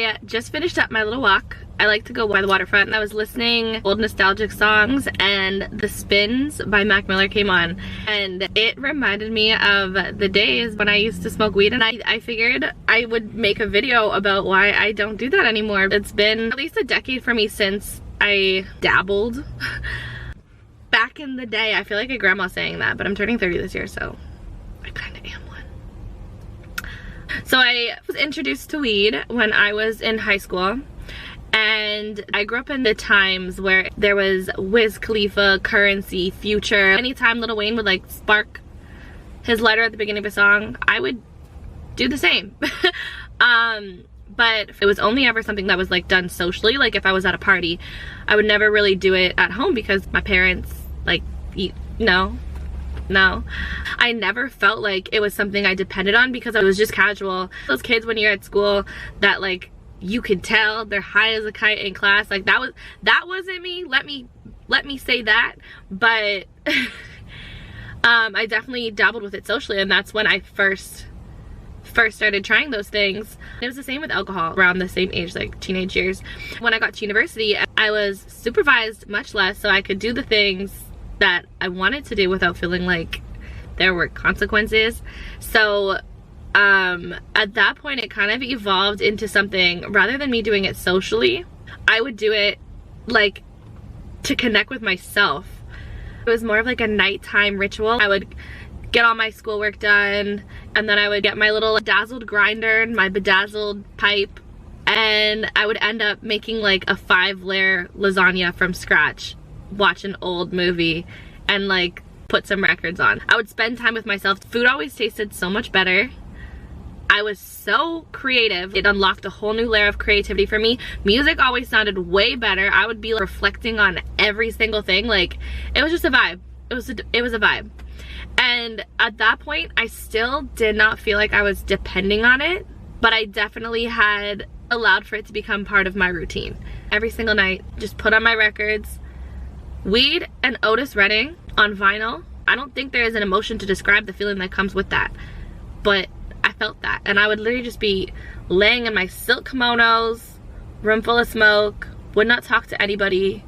I just finished up my little walk. I like to go by the waterfront, and I was listening old nostalgic songs, and The Spins by Mac Miller came on, and it reminded me of the days when I used to smoke weed, and I figured I would make a video about why I don't do that anymore. It's been at least a decade for me since I dabbled. Back in the day, I feel like a grandma saying that, but I'm turning 30 this year, so I kind of am one. So I was introduced to weed when I was in high school, and I grew up in the times where there was Wiz Khalifa, Currency, Future. Anytime Lil Wayne would like spark his lighter at the beginning of a song, I would do the same. But it was only ever something that was like done socially. Like if I was at a party, I would never really do it at home because my parents like, no. I never felt like it was something I depended on because it was just casual. Those kids when you're at school that like you could tell they're high as a kite in class, like that wasn't me. Let me say that. But I definitely dabbled with it socially, and that's when I first started trying those things. It was the same with alcohol around the same age, like teenage years. When I got to university, I was supervised much less, so I could do the things that I wanted to do without feeling like there were consequences. So at that point, it kind of evolved into something, rather than me doing it socially, I would do it like to connect with myself. It was more of like a nighttime ritual. I would get all my schoolwork done, and then I would get my little dazzled grinder, my bedazzled pipe, and I would end up making like a 5-layer lasagna from scratch, watch an old movie, and like put some records on. I would spend time with myself. Food always tasted so much better. I was so creative. It unlocked a whole new layer of creativity for me. Music always sounded way better. I would be like, reflecting on every single thing. Like it was just a vibe. It was a vibe. And at that point, I still did not feel like I was depending on it, but I definitely had allowed for it to become part of my routine. Every single night, just put on my records, weed and Otis Redding on vinyl. I don't think there is an emotion to describe the feeling that comes with that, but I felt that. And I would literally just be laying in my silk kimonos, room full of smoke, would not talk to anybody,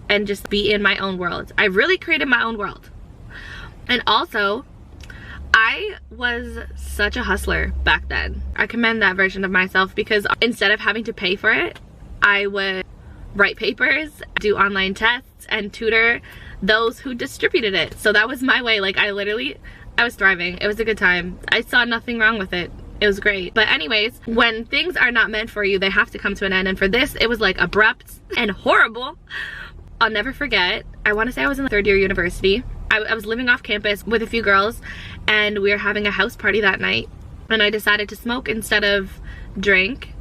and just be in my own world. I really created my own world. And also, I was such a hustler back then. I commend that version of myself because instead of having to pay for it, I would write papers, do online tests, and tutor those who distributed it. So that was my way. Like I was thriving. It was a good time. I saw nothing wrong with it. It was great. But anyways, when things are not meant for you, they have to come to an end. And for this, it was like abrupt and horrible. I'll never forget, I want to say I was in the 3rd year university. I was living off campus with a few girls, and we were having a house party that night, and I decided to smoke instead of drink.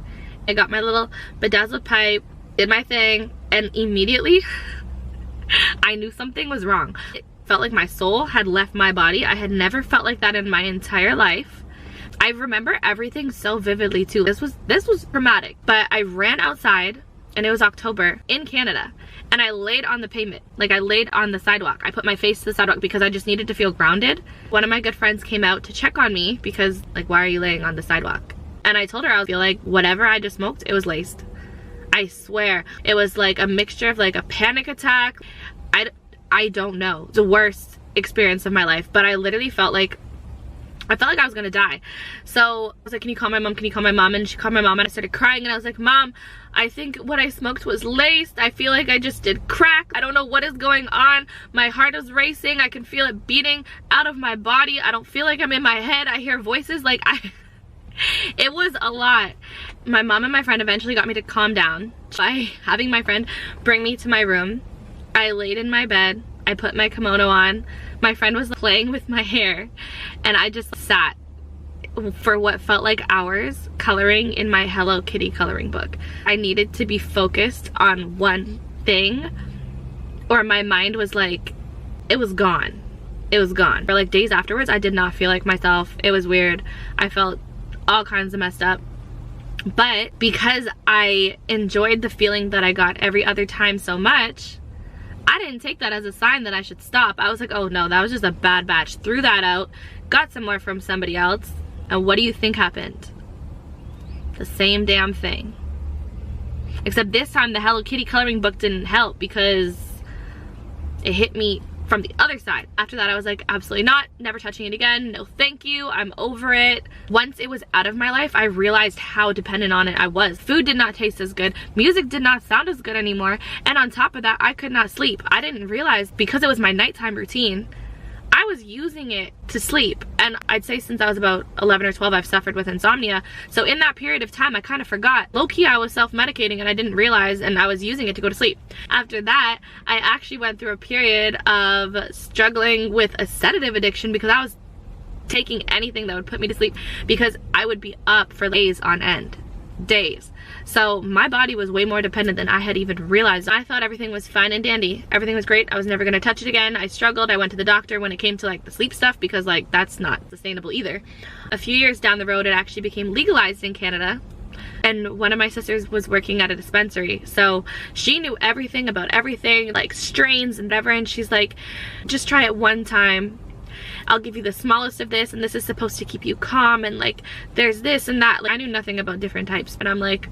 I got my little bedazzled pipe, did my thing, and immediately I knew something was wrong. It felt like my soul had left my body. I had never felt like that in my entire life. I remember everything so vividly too. This was dramatic, but I ran outside, and it was October in Canada, and I laid on the pavement. Like I laid on the sidewalk. I put my face to the sidewalk because I just needed to feel grounded. One of my good friends came out to check on me because like, why are you laying on the sidewalk? And I told her I feel like whatever I just smoked, it was laced. I swear. It was like a mixture of like a panic attack. I don't know. It's the worst experience of my life, but I literally felt like I was gonna die. So I was like, can you call my mom? Can you call my mom? And she called my mom, and I started crying, and I was like, Mom, I think what I smoked was laced. I feel like I just did crack. I don't know what is going on. My heart is racing. I can feel it beating out of my body. I don't feel like I'm in my head. I hear voices. Like it was a lot. My mom and my friend eventually got me to calm down by having my friend bring me to my room. I laid in my bed. I put my kimono on. My friend was playing with my hair, and I just sat for what felt like hours coloring in my Hello Kitty coloring book. I needed to be focused on one thing, or my mind was like, it was gone. It was gone. For like days afterwards, I did not feel like myself. It was weird. I felt all kinds of messed up. But because I enjoyed the feeling that I got every other time so much, I didn't take that as a sign that I should stop. I was like, oh no, that was just a bad batch. Threw that out, got some more from somebody else, and what do you think happened? The same damn thing. Except this time the Hello Kitty coloring book didn't help because it hit me from the other side. After that I was like, absolutely not, never touching it again, no thank you, I'm over it. Once it was out of my life, I realized how dependent on it I was. Food did not taste as good, music did not sound as good anymore, and on top of that, I could not sleep. I didn't realize because it was my nighttime routine, I was using it to sleep. And I'd say since I was about 11 or 12, I've suffered with insomnia. So in that period of time, I kind of forgot. Low-key, I was self-medicating and I didn't realize, and I was using it to go to sleep. After that, I actually went through a period of struggling with a sedative addiction because I was taking anything that would put me to sleep because I would be up for days on end. Days. So my body was way more dependent than I had even realized. I thought everything was fine and dandy. Everything was great. I was never gonna touch it again. I struggled. I went to the doctor when it came to like the sleep stuff because like that's not sustainable either. A few years down the road, it actually became legalized in Canada. And one of my sisters was working at a dispensary, so she knew everything about everything, like strains and whatever, and she's like, just try it one time. I'll give you the smallest of this, and this is supposed to keep you calm, and like there's this and that. Like, I knew nothing about different types, but I'm like,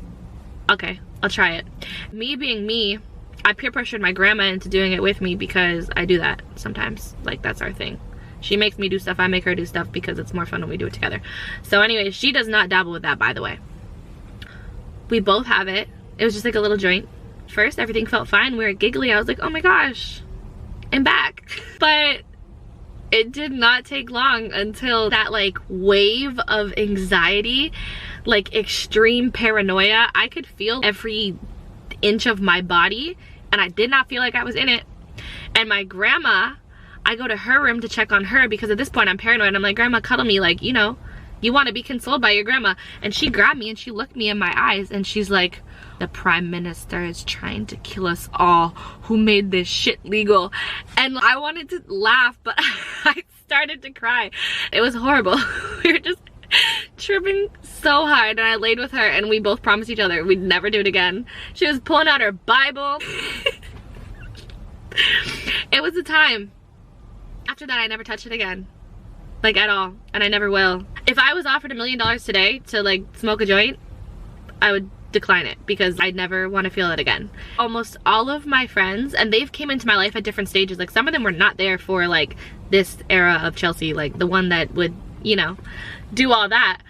okay, I'll try it. Me being me, I peer pressured my grandma into doing it with me because I do that sometimes. Like, that's our thing. She makes me do stuff, I make her do stuff because it's more fun when we do it together. So anyway, she does not dabble with that, by the way. We both have it. It was just like a little joint. First, everything felt fine. We were giggly. I was like, oh my gosh, I'm back. But it did not take long until that like wave of anxiety, like extreme paranoia, I could feel every inch of my body and I did not feel like I was in it. And my grandma, I go to her room to check on her because at this point I'm paranoid. I'm like, grandma, cuddle me, like, you know, you want to be consoled by your grandma. And she grabbed me and she looked me in my eyes and she's like, the prime minister is trying to kill us all. Who made this shit legal? And I wanted to laugh, but I started to cry. It was horrible. We were just tripping so hard, and I laid with her and we both promised each other we'd never do it again. She was pulling out her Bible. It was the time. After that, I never touched it again. Like, at all. And I never will. If I was offered $1 million today to like smoke a joint, I would decline it because I'd never want to feel it again. Almost all of my friends, and they've came into my life at different stages, like some of them were not there for like this era of Chelsea, like the one that would, you know, do all that.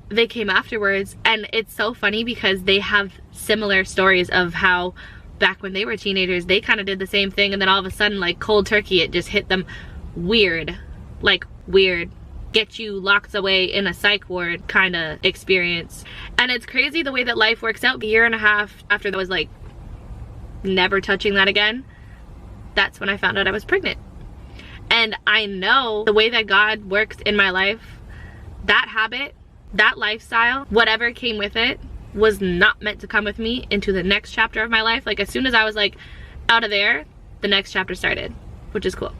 They came afterwards, and it's so funny because they have similar stories of how back when they were teenagers they kind of did the same thing, and then all of a sudden, like cold turkey, it just hit them weird, like weird, get you locked away in a psych ward kind of experience. And it's crazy the way that life works out. A year and a half after that was like never touching that again, that's when I found out I was pregnant. And I know the way that God works in my life, that habit, that lifestyle, whatever came with it was not meant to come with me into the next chapter of my life. Like, as soon as I was like out of there, the next chapter started, which is cool.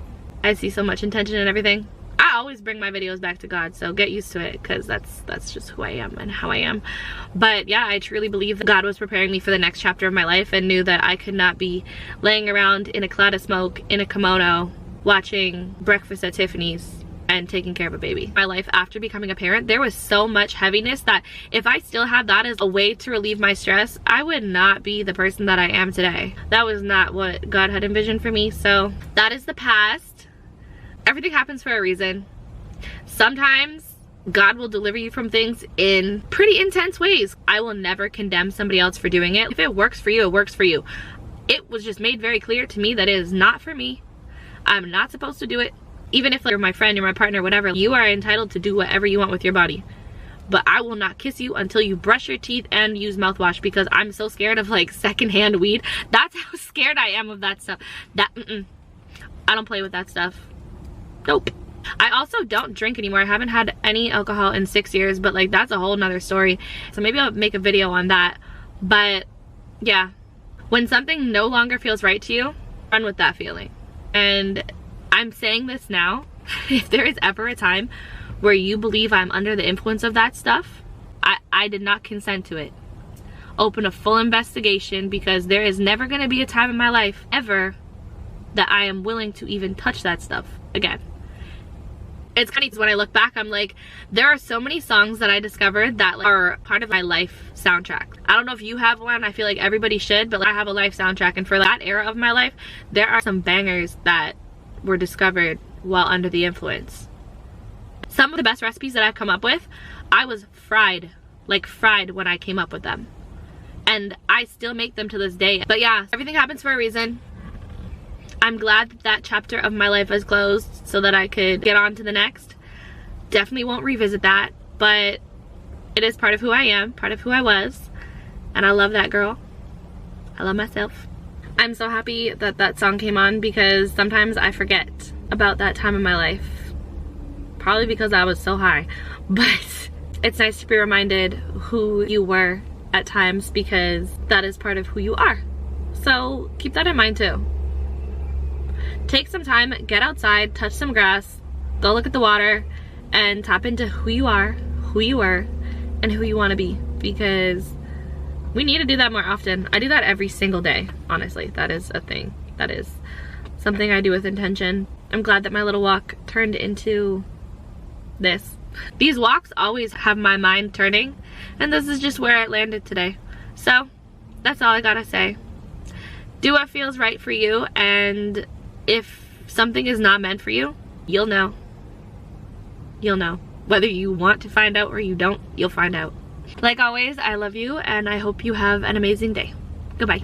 I see so much intention and everything. I always bring my videos back to God, so get used to it because that's just who I am and how I am. But yeah, I truly believe that God was preparing me for the next chapter of my life and knew that I could not be laying around in a cloud of smoke in a kimono watching Breakfast at Tiffany's and taking care of a baby. My life after becoming a parent, there was so much heaviness that if I still had that as a way to relieve my stress, I would not be the person that I am today. That was not what God had envisioned for me. So that is the past. Everything happens for a reason. Sometimes God will deliver you from things in pretty intense ways. I will never condemn somebody else for doing it. If it works for you, it works for you. It was just made very clear to me that it is not for me. I'm not supposed to do it. Even if you're my friend, you're my partner, whatever, you are entitled to do whatever you want with your body. But I will not kiss you until you brush your teeth and use mouthwash because I'm so scared of like secondhand weed. That's how scared I am of that stuff. I don't play with that stuff. Nope. I also don't drink anymore. I haven't had any alcohol in 6 years, but like that's a whole nother story. So maybe I'll make a video on that. But yeah, when something no longer feels right to you, run with that feeling. And I'm saying this now, if there is ever a time where you believe I'm under the influence of that stuff, I did not consent to it. Open a full investigation because there is never going to be a time in my life ever that I am willing to even touch that stuff again. It's kind of, when I look back, I'm like, there are so many songs that I discovered that are part of my life soundtrack. I don't know if you have one. I feel like everybody should, but I have a life soundtrack, and for that era of my life, there are some bangers that were discovered while under the influence. Some of the best recipes that I've come up with, I was fried, like fried when I came up with them. And I still make them to this day. But yeah, everything happens for a reason. I'm glad that that chapter of my life is closed so that I could get on to the next. Definitely won't revisit that, but it is part of who I am, part of who I was, and I love that girl. I love myself. I'm so happy that that song came on, because sometimes I forget about that time of my life. Probably because I was so high, but it's nice to be reminded who you were at times, because that is part of who you are. So keep that in mind too. Take some time, get outside, touch some grass, go look at the water, and tap into who you are, who you were, and who you want to be, because we need to do that more often. I do that every single day, honestly. That is a thing. That is something I do with intention. I'm glad that my little walk turned into this. These walks always have my mind turning, and this is just where it landed today. So that's all I gotta say. Do what feels right for you, and if something is not meant for you, you'll know. You'll know. Whether you want to find out or you don't, you'll find out. Like always, I love you, and I hope you have an amazing day. Goodbye.